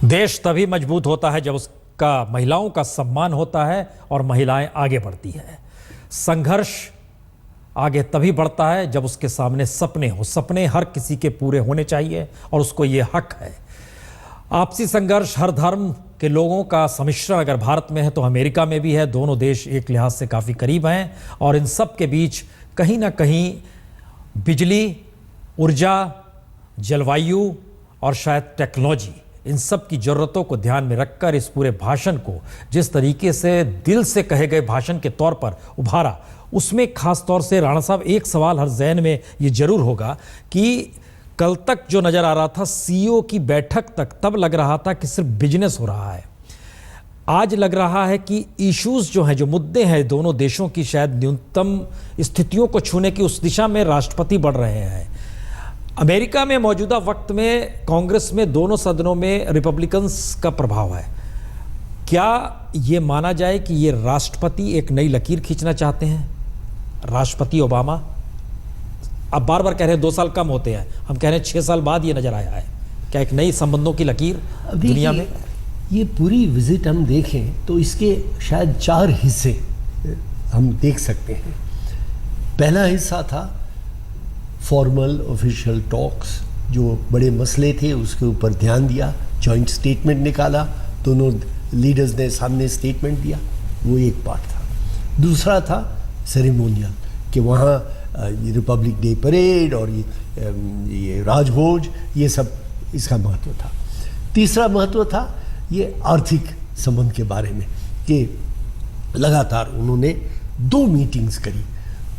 देश तभी मजबूत होता है जब उसका महिलाओं का सम्मान होता है और महिलाएं आगे बढ़ती हैं। संघर्ष आगे तभी बढ़ता है जब उसके सामने सपने हो। सपने हर किसी के पूरे होने चाहिए और उसको ये हक है। आपसी संघर्ष हर धर्म के लोगों का सम्मिश्रण अगर भारत में है तो अमेरिका में भी है। दोनों देश एक लिहाज से काफ़ी करीब हैं और इन सब के बीच कहीं ना कहीं बिजली, ऊर्जा, जलवायु और शायद टेक्नोलॉजी, इन सब की ज़रूरतों को ध्यान में रखकर इस पूरे भाषण को जिस तरीके से दिल से कहे गए भाषण के तौर पर उभारा, उसमें खास तौर से राणा साहब एक सवाल हर जहन में ये जरूर होगा कि कल तक जो नज़र आ रहा था सीईओ की बैठक तक, तब लग रहा था कि सिर्फ बिजनेस हो रहा है। आज लग रहा है कि इश्यूज जो हैं, जो मुद्दे हैं दोनों देशों की, शायद न्यूनतम स्थितियों को छूने की उस दिशा में राष्ट्रपति बढ़ रहे हैं। अमेरिका में मौजूदा वक्त में कांग्रेस में दोनों सदनों में रिपब्लिकन्स का प्रभाव है। क्या ये माना जाए कि ये राष्ट्रपति एक नई लकीर खींचना चाहते हैं? राष्ट्रपति ओबामा अब बार बार कह रहे हैं 2 साल कम होते हैं, हम कह रहे हैं 6 साल बाद ये नजर आया है। क्या एक नई संबंधों की लकीर दुनिया में? ये पूरी विजिट हम देखें तो इसके शायद 4 हिस्से हम देख सकते हैं। पहला हिस्सा था फॉर्मल ऑफिशियल टॉक्स, जो बड़े मसले थे उसके ऊपर ध्यान दिया, जॉइंट स्टेटमेंट निकाला, दोनों लीडर्स ने सामने स्टेटमेंट दिया, वो एक पार्ट था। दूसरा था सेरेमोनियल, कि वहाँ रिपब्लिक डे परेड और ये राजभोज, ये सब इसका महत्व था। तीसरा महत्व था ये आर्थिक संबंध के बारे में, कि लगातार उन्होंने 2 मीटिंग्स करी।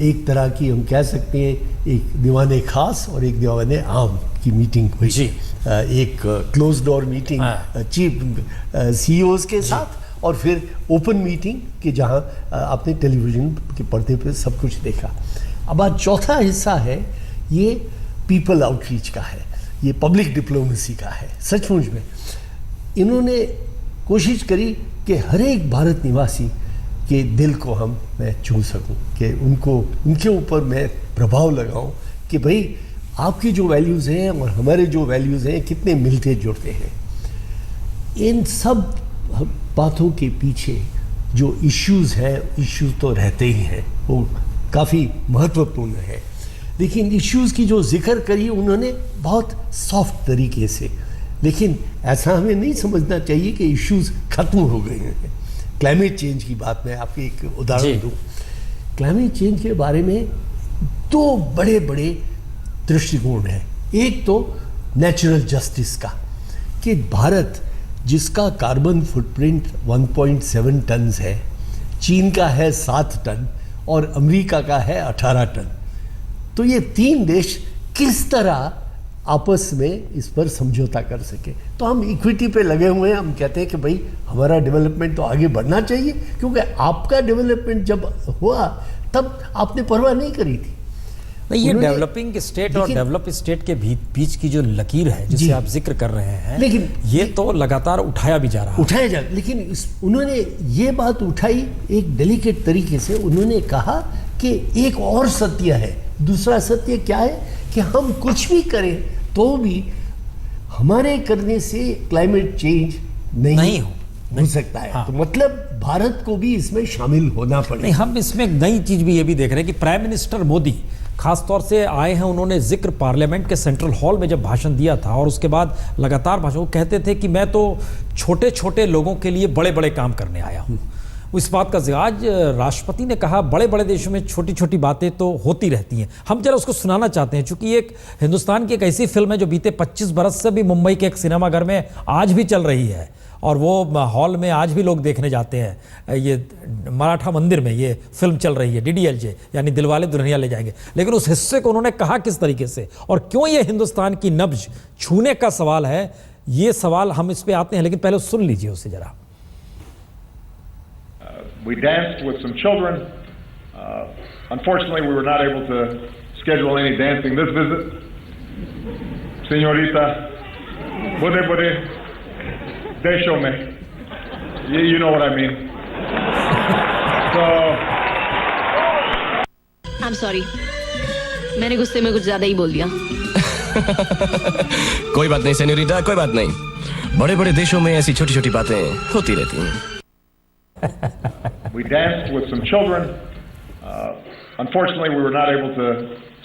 एक तरह की हम कह सकते हैं एक दीवाने खास और एक दीवाने आम की मीटिंग हुई जी। एक close door meeting chief CEOs के साथ, और फिर ओपन मीटिंग कि जहां आपने टेलीविजन के पर्दे पे सब कुछ देखा। अब आज चौथा हिस्सा है ये पीपल आउटरीच का है, ये पब्लिक डिप्लोमेसी का है। सचमुच में इन्होंने कोशिश करी कि हर एक भारत निवासी के दिल को मैं छू सकूं, कि उनके ऊपर मैं प्रभाव लगाऊं कि भाई आपकी जो वैल्यूज़ हैं और हमारे जो वैल्यूज़ हैं कितने मिलते जुलते हैं। इन सब बातों के पीछे जो इश्यूज़ हैं, इश्यूज़ तो रहते ही हैं, वो काफ़ी महत्वपूर्ण है। लेकिन इश्यूज़ की जो जिक्र करी उन्होंने बहुत सॉफ्ट तरीके से, लेकिन ऐसा हमें नहीं समझना चाहिए कि इश्यूज़ ख़त्म हो गए हैं। क्लाइमेट चेंज की बात मैं आपको एक उदाहरण दूँ। क्लाइमेट चेंज के बारे में 2 बड़े बड़े दृष्टिकोण हैं। एक तो नेचुरल जस्टिस का, कि भारत जिसका कार्बन फुटप्रिंट 1.7 टन है, चीन का है 7 टन और अमेरिका का है 18 टन, तो ये 3 देश किस तरह आपस में इस पर समझौता कर सके। तो हम इक्विटी पे लगे हुए हैं। हम कहते हैं कि भाई हमारा डेवलपमेंट तो आगे बढ़ना चाहिए, क्योंकि आपका डेवलपमेंट जब हुआ तब आपने परवाह नहीं करी थी। नहीं, ये डेवलपिंग स्टेट और डेवलप स्टेट के बीच की जो लकीर है जिसे आप जिक्र कर रहे हैं, लेकिन ये तो लगातार उठाया भी जा रहा है। लेकिन उन्होंने ये बात उठाई एक डेलिकेट तरीके से। उन्होंने कहा कि एक और सत्य है। दूसरा सत्य क्या है कि हम कुछ भी करें तो भी हमारे करने से क्लाइमेट चेंज नहीं हो सकता है। तो मतलब भारत को भी इसमें शामिल होना पड़ेगा। नहीं, हम इसमें एक नई चीज भी ये भी देख रहे हैं कि प्राइम मिनिस्टर मोदी खास तौर से आए हैं। उन्होंने जिक्र पार्लियामेंट के सेंट्रल हॉल में जब भाषण दिया था और उसके बाद लगातार भाषण, वो कहते थे कि मैं तो छोटे छोटे लोगों के लिए बड़े बड़े काम करने आया हूँ। इस बात का आज राष्ट्रपति ने कहा बड़े बड़े देशों में छोटी छोटी बातें तो होती रहती हैं। हम जरा उसको सुनाना चाहते हैं, चूंकि एक हिंदुस्तान की एक ऐसी फिल्म है जो बीते 25 बरस से भी मुंबई के एक सिनेमाघर में आज भी चल रही है और वो हॉल में आज भी लोग देखने जाते हैं। ये मराठा मंदिर में ये फिल्म चल रही है, DDLJ यानी दिलवाले दुल्हनिया ले जाएंगे। लेकिन उस हिस्से को उन्होंने कहा किस तरीके से और क्यों ये हिंदुस्तान की नब्ज छूने का सवाल है, ये सवाल हम इस पे आते हैं। लेकिन पहले सुन लीजिए उसे जरा। We danced with some children. Unfortunately, we were not able to schedule any dancing this visit. Señorita, bude desho mein. You know what I mean. So, I'm sorry. मैंने गुस्से में कुछ ज्यादा ही बोल दिया। कोई बात नहीं सेन्योरिटा, कोई बात नहीं। बड़े बड़े देशों में ऐसी छोटी छोटी बातें होती रहती हैं। We danced with some children. Unfortunately, we were not able to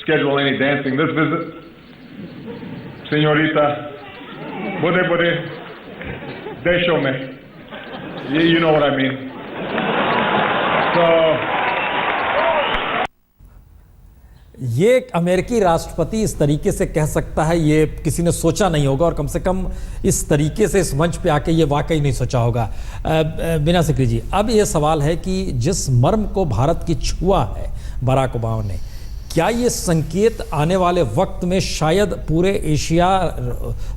schedule any dancing this visit. Señorita, bude, desho me. You know what I mean. So, ये एक अमेरिकी राष्ट्रपति इस तरीके से कह सकता है, ये किसी ने सोचा नहीं होगा, और कम से कम इस तरीके से इस मंच पे आके ये वाकई नहीं सोचा होगा। बिना सिकरी जी, अब ये सवाल है कि जिस मर्म को भारत की छुआ है बराक ओबामा ने, क्या ये संकेत आने वाले वक्त में शायद पूरे एशिया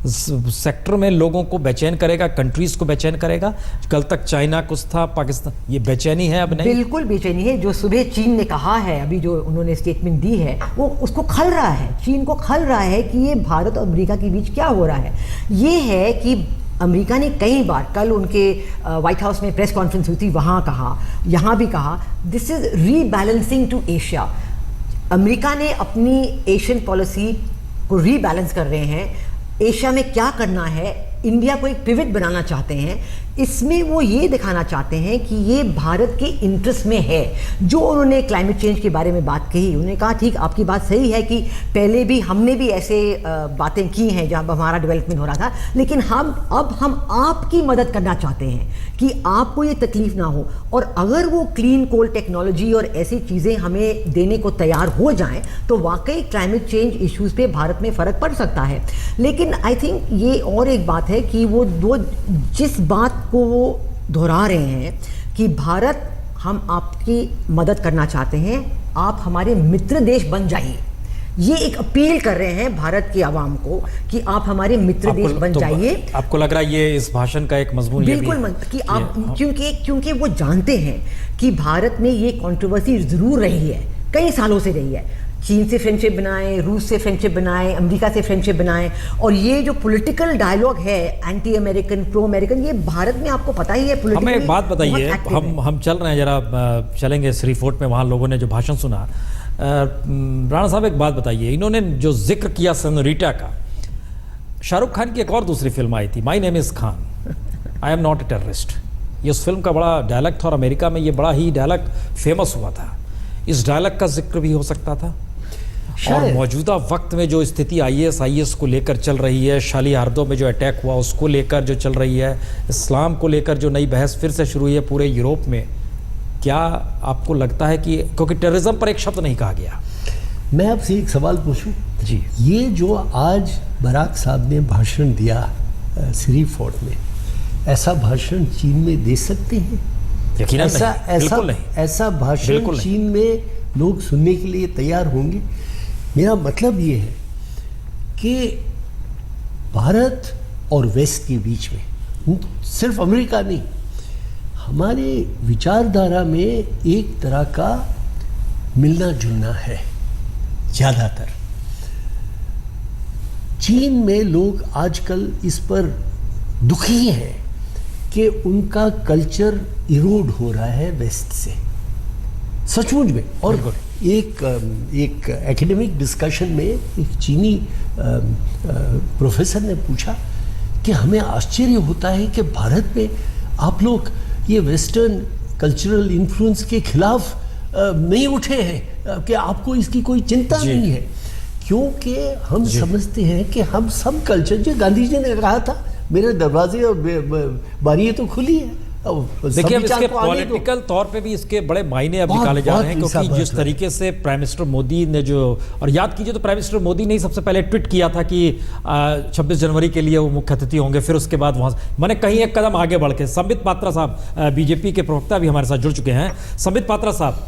सेक्टर में लोगों को बेचैन करेगा, कंट्रीज को बेचैन करेगा? कल तक चाइना कुछ था, पाकिस्तान, ये बेचैनी है अब नहीं? बिल्कुल बेचैनी है। जो सुबह चीन ने कहा है, अभी जो उन्होंने स्टेटमेंट दी है, वो उसको खल रहा है, चीन को खल रहा है कि ये भारत और अमेरिका के बीच क्या हो रहा है। ये है कि अमेरिका ने कई बार, कल उनके व्हाइट हाउस में प्रेस कॉन्फ्रेंस हुई थी, वहाँ कहा, यहाँ भी कहा, this is rebalancing to Asia. America ने अपनी एशियन पॉलिसी को रीबैलेंस कर रहे हैं। एशिया में क्या करना है, इंडिया को एक पिवट बनाना चाहते हैं। इसमें वो ये दिखाना चाहते हैं कि ये भारत के इंटरेस्ट में है। जो उन्होंने क्लाइमेट चेंज के बारे में बात कही, उन्होंने कहा ठीक, आपकी बात सही है कि पहले भी हमने भी ऐसे बातें की हैं जहाँ हमारा डेवलपमेंट हो रहा था, लेकिन अब हम आपकी मदद करना चाहते हैं कि आपको ये तकलीफ ना हो। और अगर वो क्लीन कोल टेक्नोलॉजी और ऐसी चीज़ें हमें देने को तैयार हो जाएं तो वाकई क्लाइमेट चेंज इश्यूज़ पे भारत में फ़र्क पड़ सकता है। लेकिन आई थिंक ये और एक बात है कि वो जिस बात को वो दोहरा रहे हैं कि भारत, हम आपकी मदद करना चाहते हैं, आप हमारे मित्र देश बन जाइए। ये एक अपील कर रहे हैं भारत की आवाम को कि आप हमारे मित्र देश बन जाइए। आपको लग रहा है ये इस भाषण का एक मजमून? बिल्कुल कि आप, क्योंकि वो जानते हैं कि भारत में ये कंट्रोवर्सी जरूर रही है, कई सालों से रही है। चीन से फ्रेंडशिप बनाए, रूस से फ्रेंडशिप बनाए, अमेरिका से फ्रेंडशिप बनाए, और ये जो पॉलिटिकल डायलॉग है एंटी अमेरिकन, प्रो अमेरिकन, ये भारत में आपको पता ही है। हमें एक बात बताइए, हम चल रहे हैं, जरा चलेंगे श्री फोर्ट में, वहाँ लोगों ने जो भाषण सुना। राणा साहब एक बात बताइए, इन्होंने जो जिक्र किया सेनोरिटा का, शाहरुख खान की एक और दूसरी फिल्म आई थी, my name is Khan, I am not a terrorist. ये उस फिल्म का बड़ा डायलॉग था और अमेरिका में ये बड़ा ही डायलॉग फेमस हुआ था। इस डायलॉग का जिक्र भी हो सकता था। और मौजूदा वक्त में जो स्थिति IS को लेकर चल रही है, शाली हार्दो में जो अटैक हुआ उसको लेकर जो चल रही है, इस्लाम को लेकर जो नई बहस फिर से शुरू हुई है पूरे यूरोप में, क्या आपको लगता है कि, क्योंकि टेररिज्म पर एक शब्द नहीं कहा गया? मैं आपसे एक सवाल पूछूं जी। ये जो आज बराक साहब ने भाषण दिया श्री फोर्ट में, ऐसा भाषण चीन में दे सकते हैं? यकीनन नहीं, बिल्कुल नहीं। ऐसा भाषण चीन में लोग सुनने के लिए तैयार होंगे? मेरा मतलब ये है कि भारत और वेस्ट के बीच में, सिर्फ अमेरिका नहीं, हमारे विचारधारा में एक तरह का मिलना जुलना है ज़्यादातर। चीन में लोग आजकल इस पर दुखी हैं कि उनका कल्चर इरोड हो रहा है वेस्ट से, सचमुच में। और एक एकेडमिक डिस्कशन में एक चीनी प्रोफेसर ने पूछा कि हमें आश्चर्य होता है कि भारत में आप लोग ये वेस्टर्न कल्चरल इन्फ्लुएंस के खिलाफ नहीं उठे हैं, कि आपको इसकी कोई चिंता नहीं है, क्योंकि हम समझते हैं कि हम सब कल्चर, जो गांधी जी ने कहा था, मेरे दरवाजे और बारियां तो खुली है। देखिए, अब इसके पॉलिटिकल तौर पे भी इसके बड़े मायने अब निकाले जा रहे हैं, क्योंकि जिस तरीके से प्राइम मिनिस्टर मोदी ने जो, और याद कीजिए तो प्राइम मिनिस्टर मोदी ने ही सबसे पहले ट्वीट किया था कि 26 जनवरी के लिए वो मुख्य अतिथि होंगे, फिर उसके बाद वहाँ मैंने कहीं एक कदम आगे बढ़ के, संबित पात्रा साहब बीजेपी के प्रवक्ता भी हमारे साथ जुड़ चुके हैं। संबित पात्रा साहब,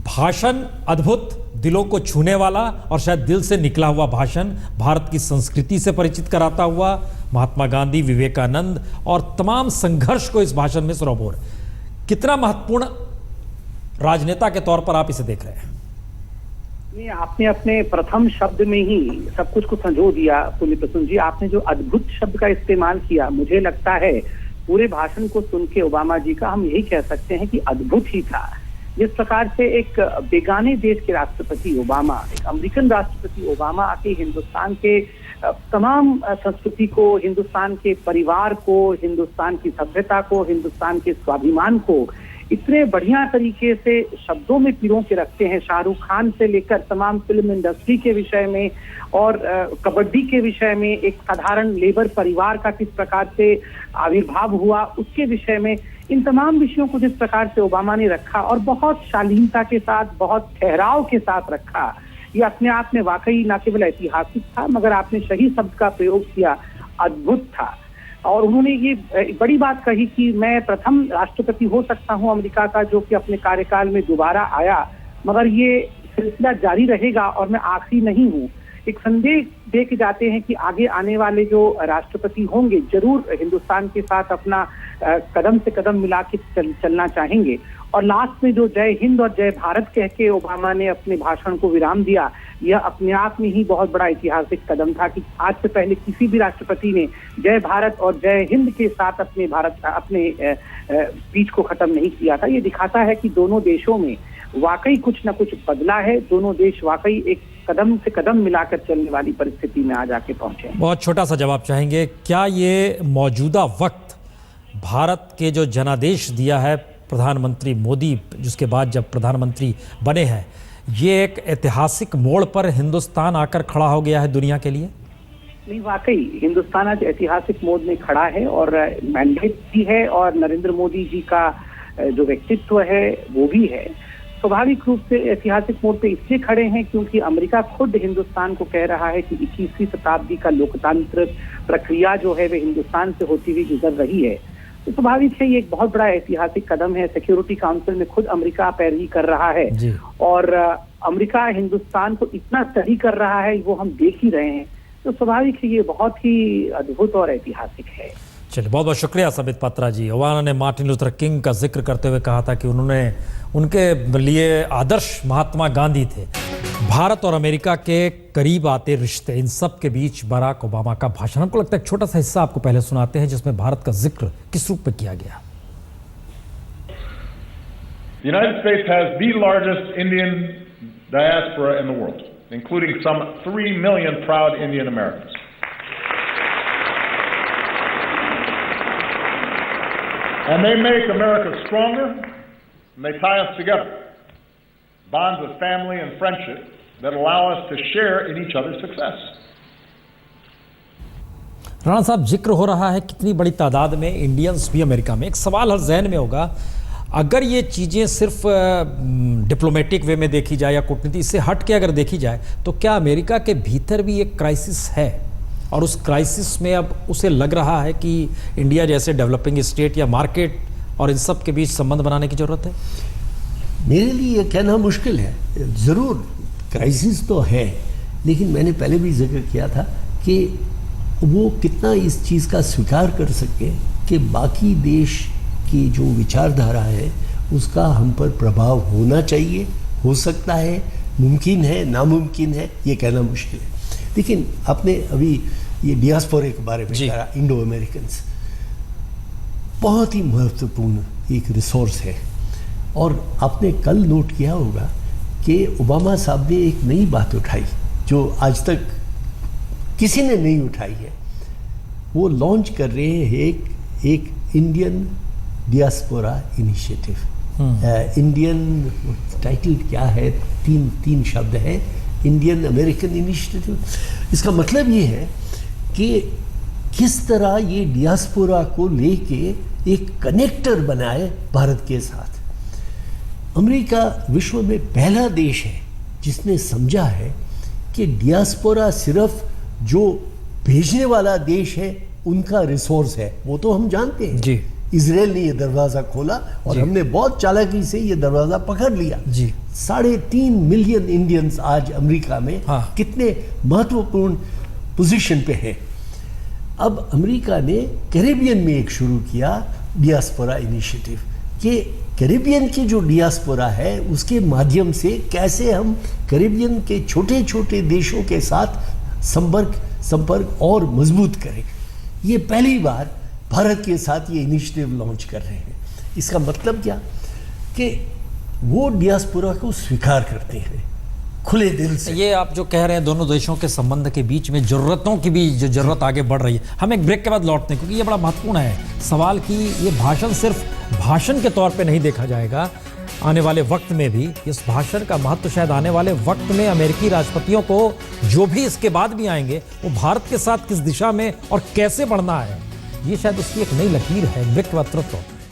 भाषण अद्भुत, दिलों को छूने वाला और शायद दिल से निकला हुआ भाषण, भारत की संस्कृति से परिचित कराता हुआ, महात्मा गांधी, विवेकानंद और तमाम संघर्ष को इस भाषण में सरोबोर। कितना महत्वपूर्ण राजनेता के तौर पर आप इसे देख रहे हैं? नहीं, आपने अपने प्रथम शब्द में ही सब कुछ को संजो दिया पुण्य प्रसून जी। आपने जो अद्भुत शब्द का इस्तेमाल किया, मुझे लगता है पूरे भाषण को सुन के ओबामा जी का हम यही कह सकते हैं कि अद्भुत ही था। जिस प्रकार से एक बेगाने देश के राष्ट्रपति ओबामा, एक अमेरिकन राष्ट्रपति ओबामा आके हिंदुस्तान के तमाम संस्कृति को, हिंदुस्तान के परिवार को, हिंदुस्तान की सभ्यता को, हिंदुस्तान के स्वाभिमान को इतने बढ़िया तरीके से शब्दों में पिरो के रखते हैं। शाहरुख खान से लेकर तमाम फिल्म इंडस्ट्री के विषय में और कबड्डी के विषय में, एक साधारण लेबर परिवार का किस प्रकार से आविर्भाव हुआ उसके विषय में, इन तमाम विषयों को जिस प्रकार से ओबामा ने रखा और बहुत शालीनता के साथ, बहुत ठहराव के साथ रखा, ये अपने आप में वाकई न केवल ऐतिहासिक था, मगर आपने सही शब्द का प्रयोग किया, अद्भुत था। और उन्होंने ये बड़ी बात कही कि मैं प्रथम राष्ट्रपति हो सकता हूं अमेरिका का जो कि अपने कार्यकाल में दोबारा आया, मगर ये सिलसिला जारी रहेगा और मैं आखिरी नहीं हूं। एक संदेश दे के जाते हैं कि आगे आने वाले जो राष्ट्रपति होंगे जरूर हिंदुस्तान के साथ अपना कदम से कदम मिला के चलना चाहेंगे। और लास्ट में जो जय हिंद और जय भारत कह के ओबामा ने अपने भाषण को विराम दिया, यह अपने आप में ही बहुत बड़ा ऐतिहासिक कदम था कि आज से पहले किसी भी राष्ट्रपति ने जय भारत और जय हिंद के साथ अपने स्पीच को खत्म नहीं किया था। ये दिखाता है कि दोनों देशों में वाकई कुछ न कुछ बदला है, दोनों देश वाकई एक कदम से कदम मिलाकर चलने वाली परिस्थिति में आज आके पहुंचे। बहुत छोटा सा जवाब चाहेंगे, क्या ये मौजूदा वक्त भारत के जो जनादेश दिया है प्रधानमंत्री मोदी, जिसके बाद जब प्रधानमंत्री बने हैं, ये एक ऐतिहासिक मोड़ पर हिंदुस्तान आकर खड़ा हो गया है दुनिया के लिए? नहीं, वाकई हिंदुस्तान आज ऐतिहासिक मोड़ में खड़ा है और मैंडेट भी है और नरेंद्र मोदी जी का जो व्यक्तित्व है वो भी है। स्वाभाविक रूप से ऐतिहासिक मोड़ पे इसलिए खड़े हैं क्योंकि अमेरिका खुद हिंदुस्तान को कह रहा है कि 21वीं शताब्दी का लोकतांत्रिक प्रक्रिया जो है वह हिंदुस्तान से होती हुई गुजर रही है। तो स्वाभाविक है ये एक बहुत बड़ा ऐतिहासिक कदम है। सिक्योरिटी काउंसिल में खुद अमेरिका पैरवी कर रहा है और अमेरिका हिंदुस्तान को इतना सही कर रहा है वो हम देख ही रहे हैं। तो स्वाभाविक है ये बहुत ही अद्भुत और ऐतिहासिक है। चलिए, बहुत बहुत शुक्रिया संबित पात्रा जी। ओबामा ने मार्टिन लूथर किंग का जिक्र करते हुए कहा था कि उनके लिए आदर्श महात्मा गांधी थे। भारत और अमेरिका के करीब आते रिश्ते, इन सब के बीच बराक ओबामा का भाषण, हमको लगता है एक छोटा सा हिस्सा आपको पहले सुनाते हैं जिसमें भारत का जिक्र किस रूप में किया गया। The United States has the largest Indian diaspora in the world, including some 3 million proud Indian Americans. And they make America stronger, and they tie us together. Bonds of family and friendship that allow us to share in each other's success. Rana साहब, जिक्र हो रहा है कितनी बड़ी तादाद में Indians भी अमेरिका में। एक सवाल हर जहन में होगा, अगर ये चीज़ें सिर्फ डिप्लोमेटिक वे में देखी जाए या कूटनीति से हट के अगर देखी जाए, तो क्या अमेरिका के भीतर भी एक क्राइसिस है और उस क्राइसिस में अब उसे लग रहा है कि इंडिया जैसे डेवलपिंग स्टेट या मार्केट और इन सब के बीच संबंध बनाने की जरूरत है? मेरे लिए यह कहना मुश्किल है। ज़रूर क्राइसिस तो है, लेकिन मैंने पहले भी जिक्र किया था कि वो कितना इस चीज़ का स्वीकार कर सके कि बाकी देश की जो विचारधारा है उसका हम पर प्रभाव होना चाहिए, हो सकता है, मुमकिन है, नामुमकिन है, ये कहना मुश्किल है। लेकिन आपने अभी ये डियास्पोरा के बारे में कहा, इंडो अमेरिकन्स बहुत ही महत्वपूर्ण एक रिसोर्स है। और आपने कल नोट किया होगा कि ओबामा साहब ने एक नई बात उठाई जो आज तक किसी ने नहीं उठाई है। वो लॉन्च कर रहे हैं एक Indian diaspora initiative. Indian title क्या है, तीन शब्द है, इंडियन अमेरिकन इनिशिएटिव। इसका मतलब ये है कि किस तरह ये डियास्पोरा को लेके एक कनेक्टर बनाए भारत के साथ। अमेरिका विश्व में पहला देश है जिसने समझा है कि डियास्पोरा सिर्फ जो भेजने वाला देश है उनका रिसोर्स है। वो तो हम जानते हैं जी। इजराइल ने ये दरवाज़ा खोला और हमने बहुत चालाकी से ये दरवाज़ा पकड़ लिया जी। 3.5 मिलियन इंडियंस आज अमेरिका में कितने महत्वपूर्ण पोजीशन पे हैं। अब अमेरिका ने कैरेबियन में एक शुरू किया डियास्पोरा इनिशिएटिव कि कैरेबियन की जो डियास्पोरा है उसके माध्यम से कैसे हम कैरेबियन के छोटे छोटे देशों के साथ संपर्क और मजबूत करें। ये पहली बार भारत के साथ ये इनिशिएटिव लॉन्च कर रहे हैं। इसका मतलब क्या कि वो डियास्पोरा को स्वीकार करते हैं खुले दिल से। ये आप जो कह रहे हैं दोनों देशों के संबंध के बीच में जरूरतों की भी जो जरूरत आगे बढ़ रही है, हम एक ब्रेक के बाद लौटते हैं क्योंकि ये बड़ा महत्वपूर्ण है सवाल कि ये भाषण सिर्फ भाषण के तौर पे नहीं देखा जाएगा, आने वाले वक्त में भी इस भाषण का महत्व शायद आने वाले वक्त में अमेरिकी राष्ट्रपतियों को जो भी इसके बाद भी आएंगे वो भारत के साथ किस दिशा में और कैसे बढ़ना है, ये शायद उसकी एक नई लकीर है। ब्रेक के बाद तुरंत लौटते हैं।